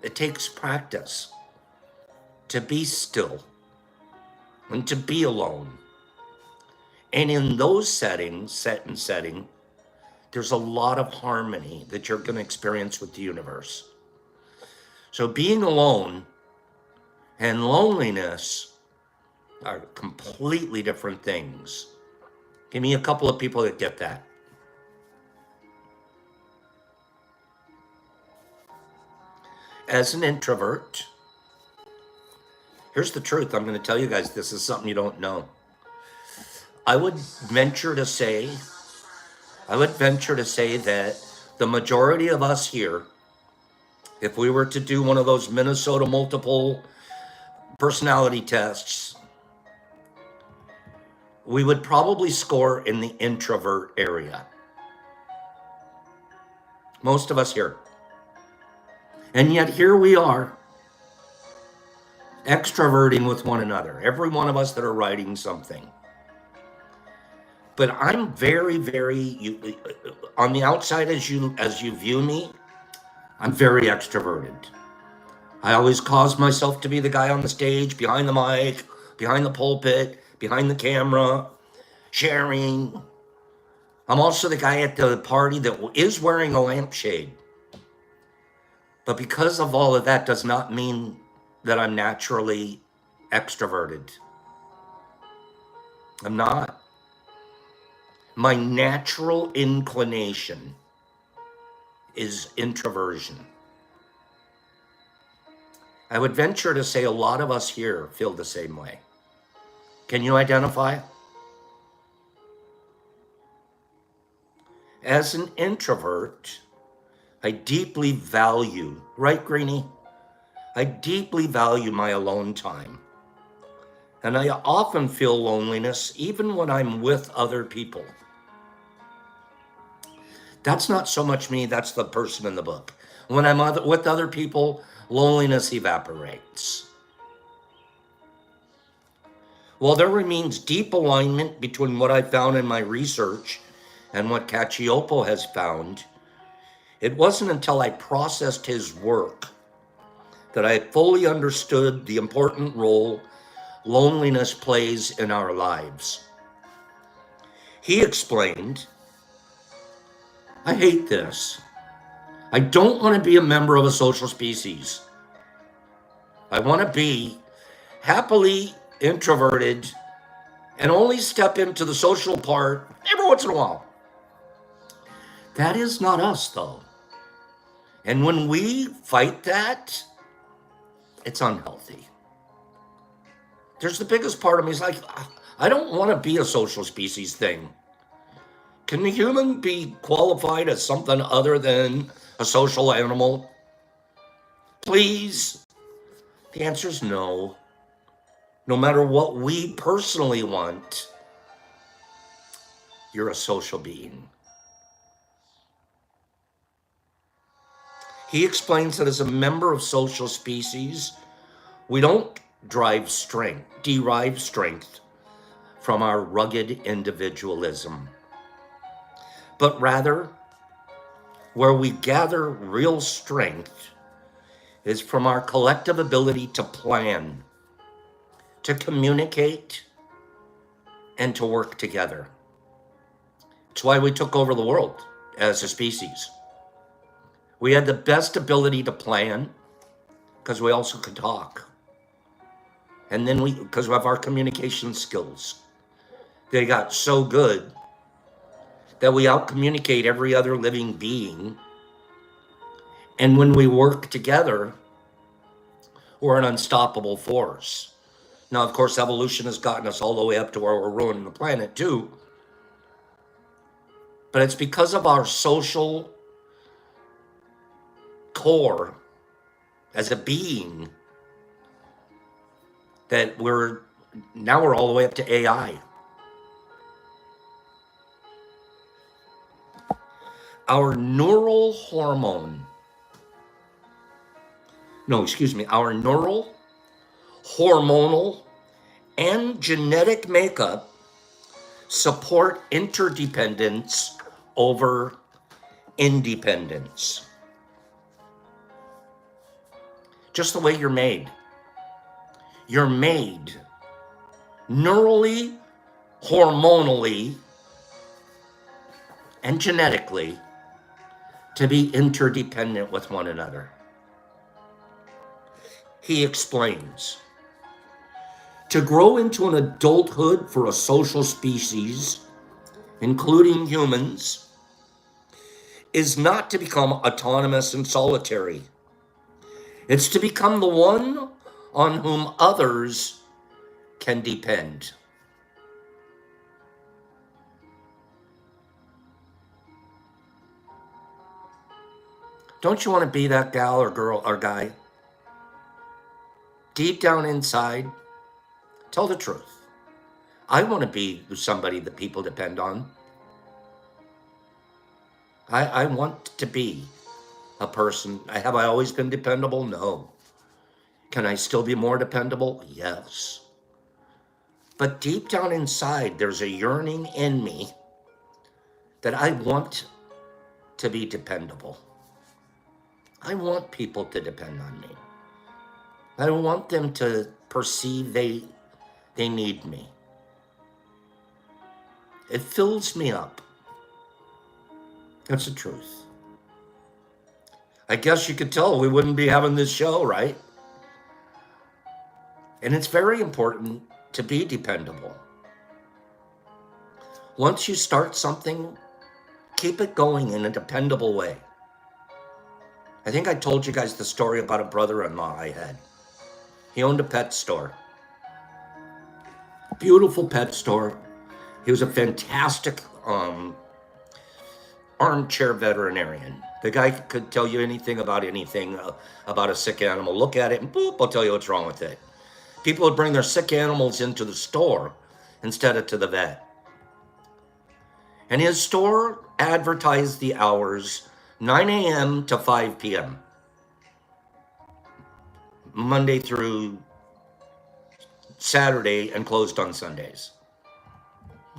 It takes practice to be still and to be alone. And in those settings, there's a lot of harmony that you're going to experience with the universe. So being alone and loneliness are completely different things. Give me a couple of people that get that. As an introvert, here's the truth. I'm going to tell you guys, this is something you don't know. I would venture to say that the majority of us here, if we were to do one of those Minnesota multiple personality tests, we would probably score in the introvert area. Most of us here. And yet here we are, extroverting with one another. Every one of us that are writing something. But I'm very, very, on the outside as you view me, I'm very extroverted. I always cause myself to be the guy on the stage, behind the mic, behind the pulpit, behind the camera, sharing. I'm also the guy at the party that is wearing a lampshade. But because of all of that does not mean that I'm naturally extroverted. I'm not. My natural inclination is introversion. I would venture to say a lot of us here feel the same way. Can you identify? As an introvert, I deeply value, right, Greenie? I deeply value my alone time. And I often feel loneliness even when I'm with other people. That's not so much me, that's the person in the book. When I'm with other people, loneliness evaporates. While there remains deep alignment between what I found in my research and what Cacioppo has found, it wasn't until I processed his work that I fully understood the important role loneliness plays in our lives. He explained, I hate this. I don't want to be a member of a social species. I want to be happily introverted and only step into the social part every once in a while. That is not us, though. And when we fight that, it's unhealthy. There's the biggest part of me is like, I don't want to be a social species thing. Can the human be qualified as something other than a social animal? Please. The answer is no. No matter what we personally want, you're a social being. He explains that as a member of social species, we don't derive strength from our rugged individualism, but rather where we gather real strength is from our collective ability to plan, to communicate, and to work together. It's why we took over the world as a species. We had the best ability to plan because we also could talk. And then because of our communication skills, they got so good that we out-communicate every other living being. And when we work together, we're an unstoppable force. Now, of course, evolution has gotten us all the way up to where we're ruining the planet too. But it's because of our social core as a being that we're all the way up to AI. Our neural hormonal, and genetic makeup support interdependence over independence. Just the way you're made. You're made neurally, hormonally, and genetically to be interdependent with one another. He explains, to grow into an adulthood for a social species, including humans, is not to become autonomous and solitary. It's to become the one on whom others can depend. Don't you want to be that gal or girl or guy? Deep down inside, tell the truth. I want to be somebody that people depend on. I want to be a person. Have I always been dependable? No. Can I still be more dependable? Yes. But deep down inside, there's a yearning in me that I want to be dependable. I want people to depend on me. I want them to perceive they need me. It fills me up. That's the truth. I guess you could tell we wouldn't be having this show, right? And it's very important to be dependable. Once you start something, keep it going in a dependable way. I think I told you guys the story about a brother-in-law I had. He owned a pet store. Beautiful pet store. He was a fantastic armchair veterinarian. The guy could tell you anything about a sick animal. Look at it and boop, I'll tell you what's wrong with it. People would bring their sick animals into the store instead of to the vet. And his store advertised the hours 9 a.m. to 5 p.m. Monday through Saturday and closed on Sundays.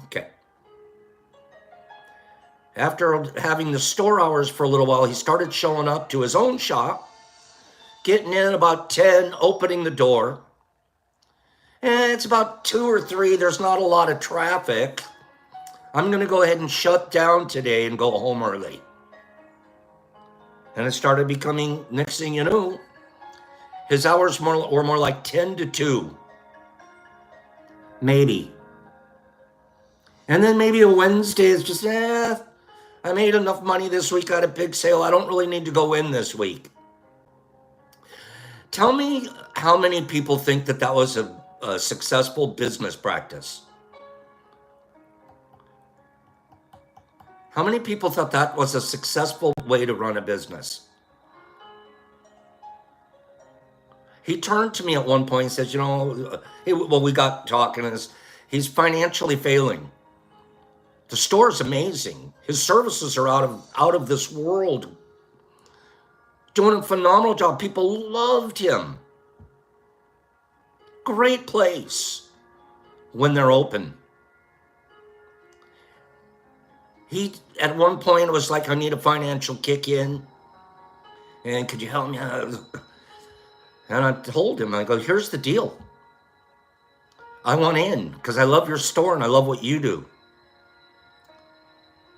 Okay. After having the store hours for a little while, he started showing up to his own shop, getting in about 10, opening the door. And it's about 2 or 3. There's not a lot of traffic. I'm going to go ahead and shut down today and go home early. And it started becoming, next thing you knew, his hours were more like 10 to 2. Maybe. And then maybe a Wednesday is just, I made enough money this week, got a big sale. I don't really need to go in this week. Tell me how many people think that was a successful business practice. How many people thought that was a successful way to run a business? He turned to me at one point and says, we got talking, and he's financially failing. The store is amazing. His services are out of this world doing a phenomenal job. People loved him. Great place when they're open. He, at one point, was like, I need a financial kick in. And could you help me out? And I told him, I go, here's the deal. I want in because I love your store and I love what you do.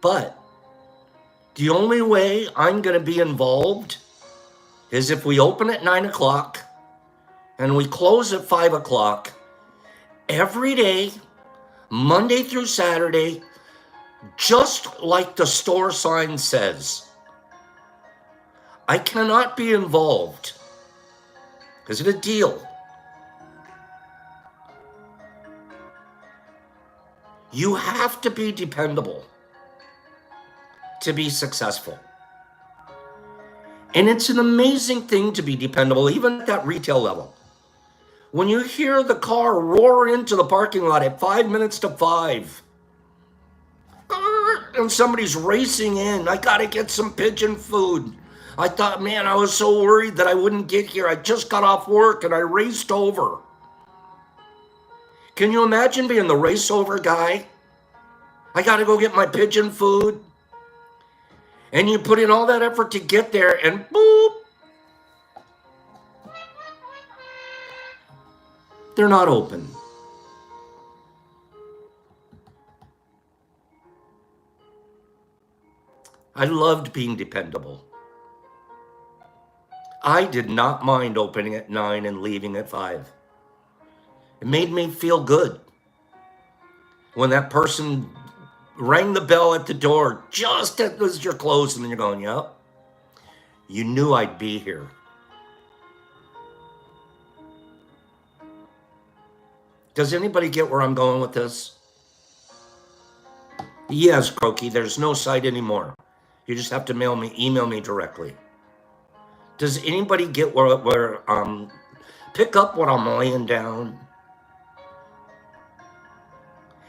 But the only way I'm going to be involved is if we open at 9 o'clock and we close at 5 o'clock every day, Monday through Saturday, just like the store sign says. I cannot be involved. Is it a deal? You have to be dependable to be successful. And it's an amazing thing to be dependable, even at that retail level. When you hear the car roar into the parking lot at 5 minutes to 5, and somebody's racing in, I gotta get some pigeon food. I thought, man, I was so worried that I wouldn't get here. I just got off work and I raced over. Can you imagine being the race over guy? I gotta go get my pigeon food. And you put in all that effort to get there and boop. They're not open. I loved being dependable. I did not mind opening at 9 and leaving at 5. It made me feel good. When that person rang the bell at the door just as you're closing and you're going, yep, you knew I'd be here. Does anybody get where I'm going with this? Yes, Croaky, there's no site anymore. You just have to email me directly. Does anybody get where pick up what I'm laying down?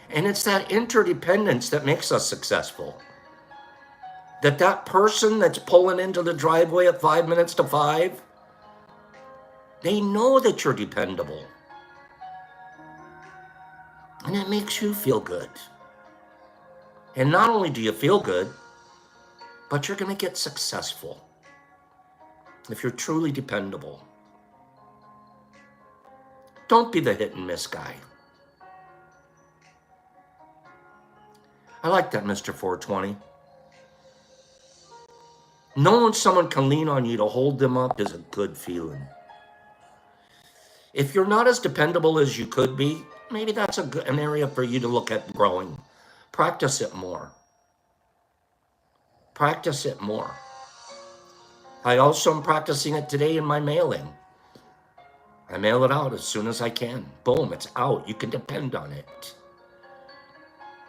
And it's that interdependence that makes us successful. That person that's pulling into the driveway at 5 minutes to 5, they know that you're dependable. And it makes you feel good. And not only do you feel good, but you're going to get successful if you're truly dependable. Don't be the hit and miss guy. I like that, Mr. 420. Knowing someone can lean on you to hold them up is a good feeling. If you're not as dependable as you could be, maybe that's an area for you to look at growing. Practice it more. Practice it more. I also am practicing it today in my mailing. I mail it out as soon as I can. Boom, it's out. You can depend on it.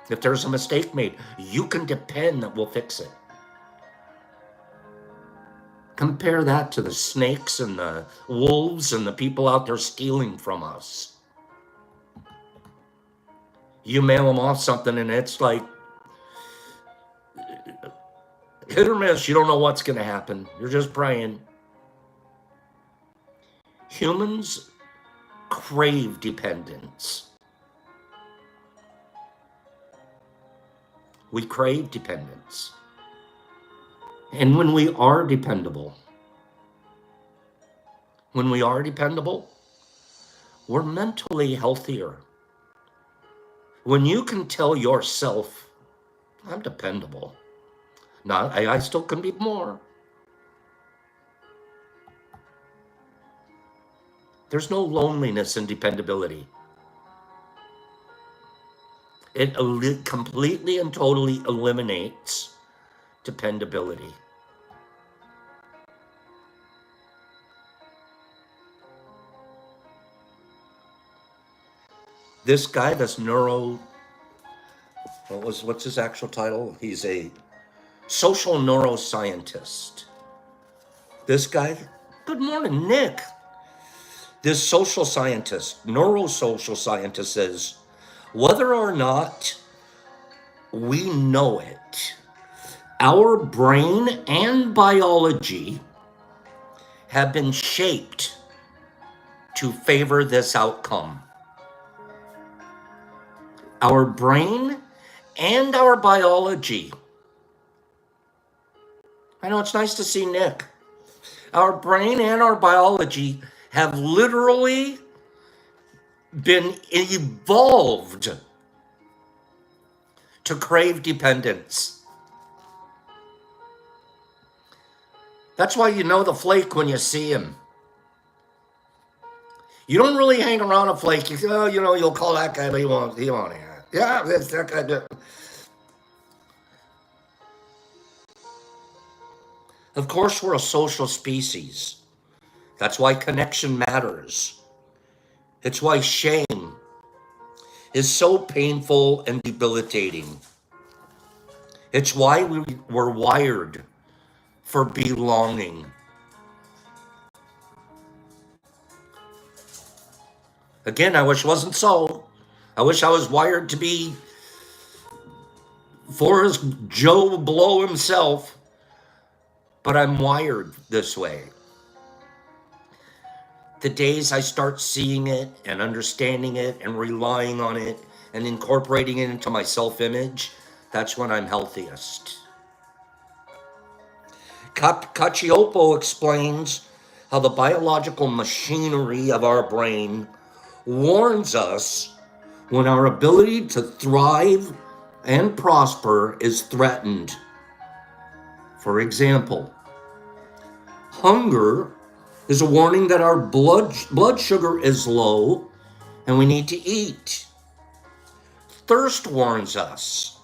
If there's a mistake made, you can depend that we'll fix it. Compare that to the snakes and the wolves and the people out there stealing from us. You mail them off something and it's like hit or miss. You don't know what's going to happen. You're just praying. Humans crave dependence. We crave dependence. And when we are dependable, we're mentally healthier. When you can tell yourself, I'm dependable. Now, I still can be more. There's no loneliness in dependability. It completely and totally eliminates dependability. This guy, what's his actual title? He's a social neuroscientist. This guy, good morning, Nick. This neurosocial scientist says, whether or not we know it, our brain and biology have been shaped to favor this outcome. Our brain and our biology. I know it's nice to see Nick. Our brain and our biology have literally been evolved to crave dependence. That's why you know the flake when you see him. You don't really hang around a flake. You go, you'll call that guy, but he won't hang. Yeah, that's that guy. Of course, we're a social species. That's why connection matters. It's why shame is so painful and debilitating. It's why we're wired for belonging. Again, I wish it wasn't so. I wish I was wired to be Forrest Joe Blow himself, but I'm wired this way. The days I start seeing it and understanding it and relying on it and incorporating it into my self-image, that's when I'm healthiest. Cacioppo explains how the biological machinery of our brain warns us when our ability to thrive and prosper is threatened. For example, hunger is a warning that our blood sugar is low and we need to eat. Thirst warns us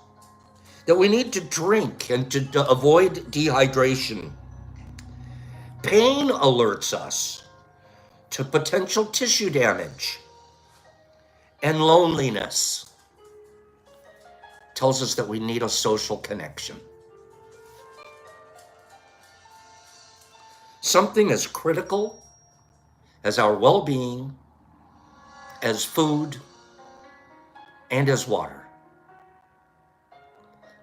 that we need to drink and to avoid dehydration. Pain alerts us to potential tissue damage. And loneliness tells us that we need a social connection. Something as critical as our well-being, as food, and as water.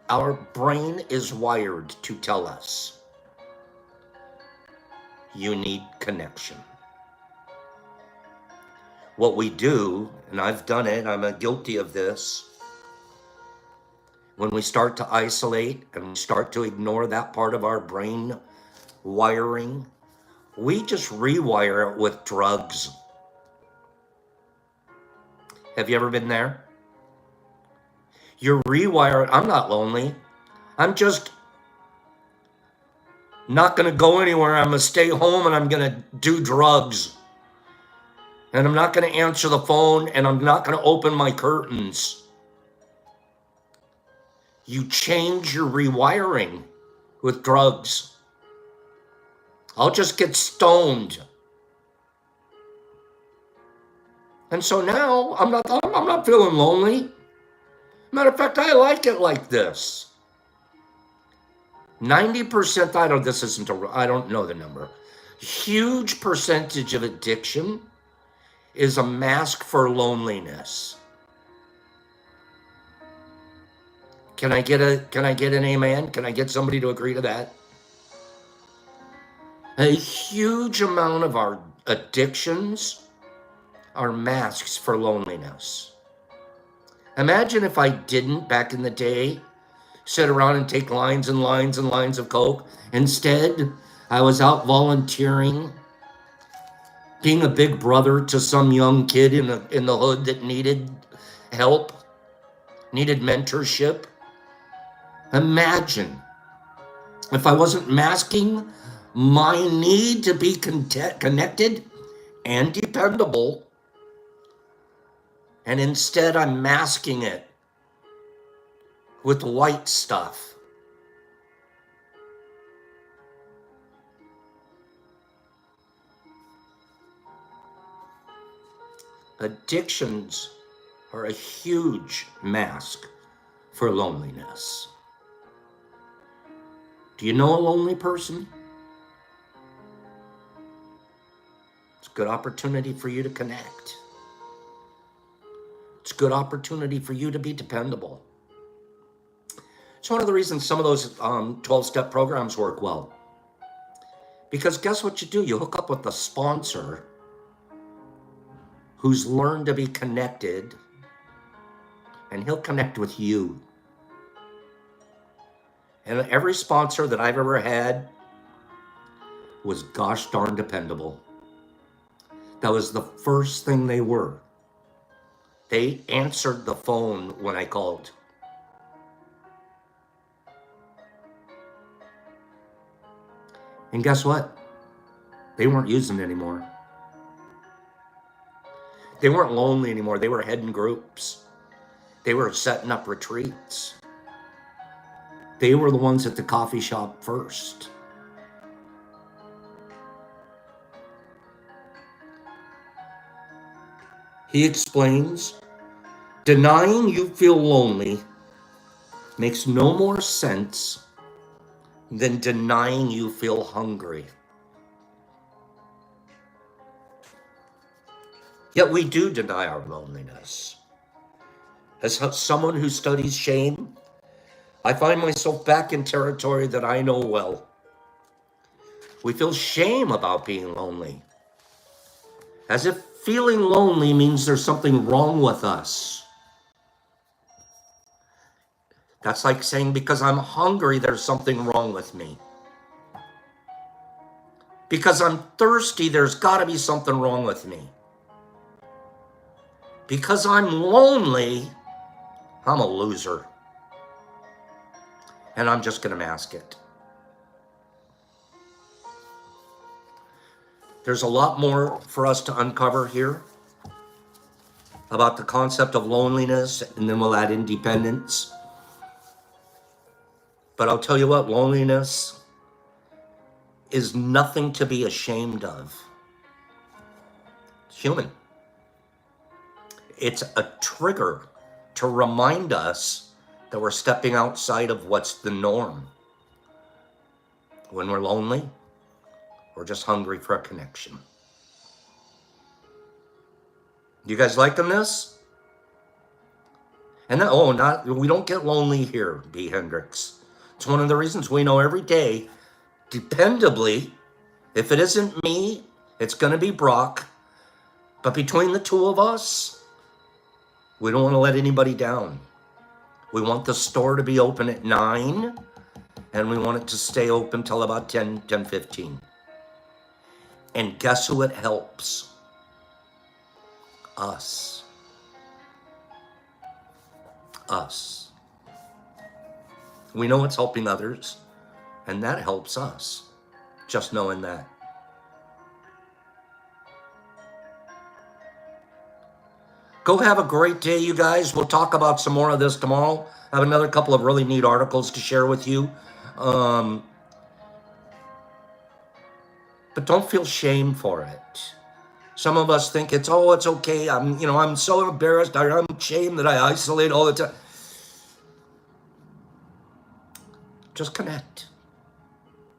Our brain is wired to tell us you need connection. What we do, and I've done it, I'm guilty of this, when we start to isolate and we start to ignore that part of our brain wiring, we just rewire it with drugs. Have you ever been there? You're rewiring. I'm not lonely. I'm just not going to go anywhere. I'm going to stay home and I'm going to do drugs. And I'm not going to answer the phone and I'm not going to open my curtains. You change your rewiring with drugs. I'll just get stoned. And so now I'm not feeling lonely. Matter of fact, I like it like this. 90%, I don't know the number. Huge percentage of addiction is a mask for loneliness. Can I get an amen? Can I get somebody to agree to that? A huge amount of our addictions are masks for loneliness. Imagine if I didn't, back in the day, sit around and take lines and lines and lines of coke. Instead, I was out volunteering, being a big brother to some young kid in the hood that needed help, needed mentorship. Imagine if I wasn't masking my need to be connected and dependable, and instead I'm masking it with white stuff. Addictions are a huge mask for loneliness. Do you know a lonely person? It's a good opportunity for you to connect. It's a good opportunity for you to be dependable. It's one of the reasons some of those 12-step programs work well. Because guess what you do? You hook up with the sponsor who's learned to be connected, and he'll connect with you. And every sponsor that I've ever had was gosh darn dependable. That was the first thing they were. They answered the phone when I called. And guess what? They weren't using it anymore. They weren't lonely anymore. They were heading groups. They were setting up retreats. They were the ones at the coffee shop first. He explains, denying you feel lonely makes no more sense than denying you feel hungry. Yet we do deny our loneliness. As someone who studies shame, I find myself back in territory that I know well. We feel shame about being lonely, as if feeling lonely means there's something wrong with us. That's like saying, because I'm hungry, there's something wrong with me. Because I'm thirsty, there's got to be something wrong with me. Because I'm lonely, I'm a loser. And I'm just going to mask it. There's a lot more for us to uncover here about the concept of loneliness, and then we'll add independence. But I'll tell you what, loneliness is nothing to be ashamed of. It's human. It's a trigger to remind us that we're stepping outside of what's the norm. When we're lonely, we're just hungry for a connection. You guys liking this? And then, we don't get lonely here, B. Hendricks. It's one of the reasons we know every day, dependably, if it isn't me, it's going to be Brock. But between the two of us, we don't want to let anybody down. We want the store to be open at 9, and we want it to stay open till about 10:15. And guess who it helps? Us. Us. We know it's helping others, and that helps us, just knowing that. Go have a great day, you guys. We'll talk about some more of this tomorrow. I have another couple of really neat articles to share with you. But don't feel shame for it. Some of us think it's okay. I'm so embarrassed. I'm ashamed that I isolate all the time. Just connect.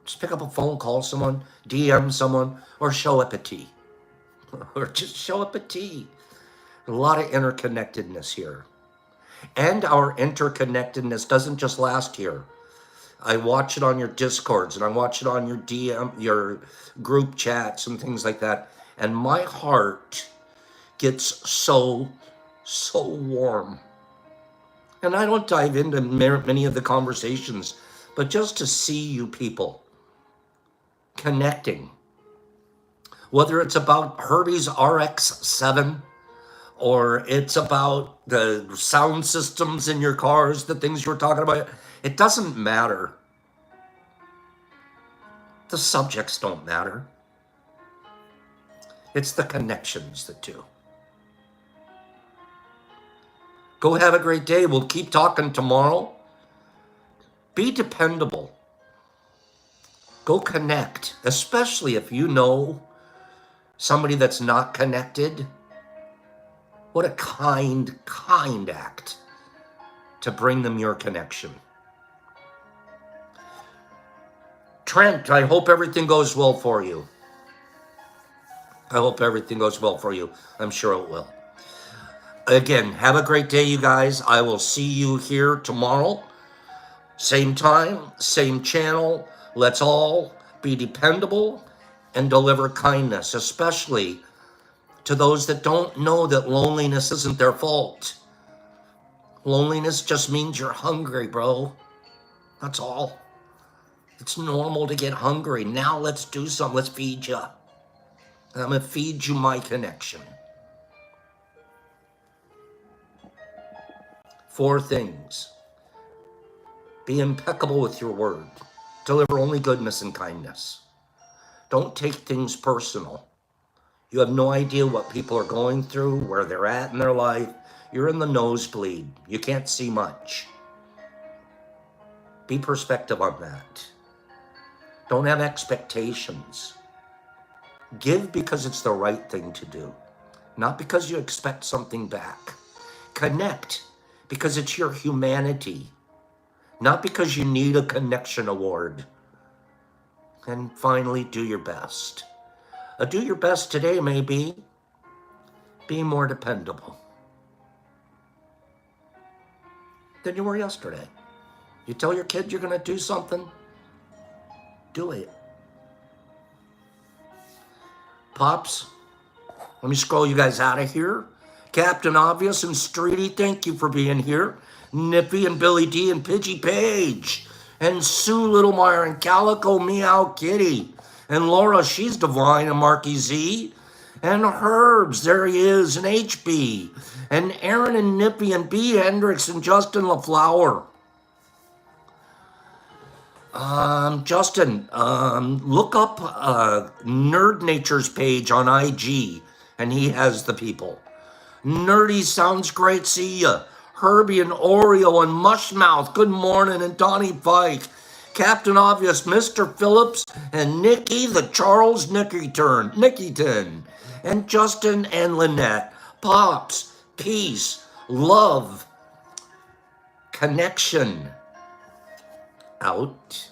Just pick up a phone, call someone, DM someone, or show up at tea. Or just show up at tea. A lot of interconnectedness here. And our interconnectedness doesn't just last here. I watch it on your Discords, and I watch it on your DM, your group chats and things like that. And my heart gets so warm. And I don't dive into many of the conversations, but just to see you people connecting, whether it's about Herbie's RX-7, or it's about the sound systems in your cars, the things you're talking about, it doesn't matter. The subjects don't matter. It's the connections that do. Go have a great day. We'll keep talking tomorrow. Be dependable. Go connect, especially if you know somebody that's not connected. What a kind act to bring them your connection. Trent, I hope everything goes well for you. I hope everything goes well for you. I'm sure it will. Again, have a great day, you guys. I will see you here tomorrow. Same time, same channel. Let's all be dependable, and deliver kindness, especially to those that don't know that loneliness isn't their fault. Loneliness just means you're hungry, bro. That's all. It's normal to get hungry. Now let's do something. Let's feed you. I'm going to feed you my connection. 4 things. Be impeccable with your word. Deliver only goodness and kindness. Don't take things personal. You have no idea what people are going through, where they're at in their life. You're in the nosebleed. You can't see much. Be perspective on that. Don't have expectations. Give because it's the right thing to do, not because you expect something back. Connect because it's your humanity, not because you need a connection award. And finally, do your best. Do your best today may be being more dependable than you were yesterday. You tell your kid you're going to do something, do it. Pops, let me scroll you guys out of here. Captain Obvious and Streety, thank you for being here. Nippy and Billy D and Pidgey Page. And Sue Littlemeyer and Calico Meow Kitty. And Laura, she's divine, and Marky Z. And Herbs, there he is, and HB. And Aaron and Nippy and B. Hendricks and Justin LaFlower. Justin, look up Nerd Nature's page on IG, and he has the people. Nerdy sounds great, see ya. Herbie and Oreo and Mushmouth, good morning, and Donnie Pike. Captain Obvious, Mr. Phillips, and Nikki, the Charles Nickyton, and Justin and Lynette. Pops, peace, love, connection. Out.